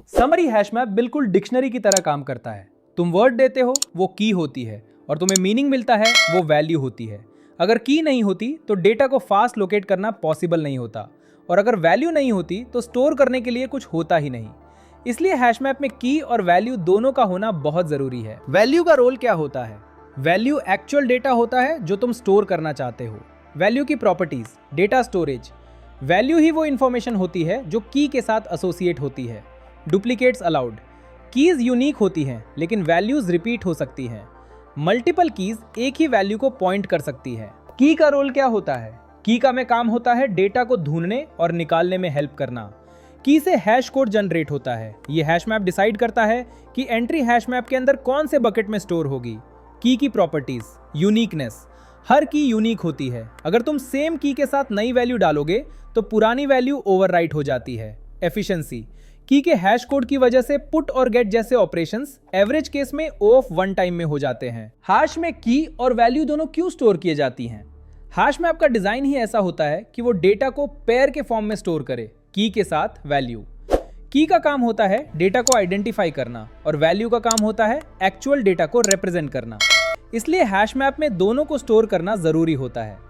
Summary hash map बिल्कुल dictionary की तरह काम करता है। तुम वर्ड देते हो, वो की होती है, और तुम्हें मीनिंग मिलता है, वो वैल्यू होती है। अगर की नहीं होती तो डेटा को फास्ट लोकेट करना पॉसिबल नहीं होता, और अगर वैल्यू नहीं होती तो स्टोर करने के लिए कुछ होता ही नहीं। इसलिए हैश मैप में की और वैल्यू दोनों का होना बहुत जरूरी है। वैल्यू का रोल क्या होता है? वैल्यू एक्चुअल डेटा होता है जो तुम स्टोर करना चाहते हो। वैल्यू की प्रॉपर्टीज, डेटा स्टोरेज। वैल्यू ही वो इंफॉर्मेशन होती है जो की के साथ एसोसिएट होती है। Duplicates allowed. कीज यूनिक होती हैं लेकिन वैल्यूज रिपीट हो सकती हैं। मल्टीपल कीज एक ही वैल्यू को पॉइंट कर सकती है। की का रोल क्या होता है? की का में काम होता है डेटा को ढूंढने और निकालने में हेल्प करना। की से हैश कोड जनरेट होता है। ये हैश मैप डिसाइड करता है कि एंट्री हैश मैप के अंदर कौन से बकेट में स्टोर होगी। की प्रॉपर्टीज, यूनिकनेस। हर की यूनिक होती है। अगर तुम सेम की के साथ नई वैल्यू डालोगे तो पुरानी वैल्यू ओवरराइट हो जाती है। एफिशिएंसी। की के हैश कोड की वजह से पुट और गेट जैसे ऑपरेशंस एवरेज केस में O ऑफ 1 टाइम में हो जाते हैं। हैश में की और वैल्यू दोनों क्यों स्टोर किए जाती हैं? हैश मैप का डिजाइन ही ऐसा होता है कि वो डेटा को पेयर के फॉर्म में स्टोर करे, की के साथ वैल्यू। की का काम होता है डेटा को आइडेंटिफाई करना, और वैल्यू का काम होता है एक्चुअल डेटा को रिप्रेजेंट करना। इसलिए हैश मैप में दोनों को स्टोर करना जरूरी होता है।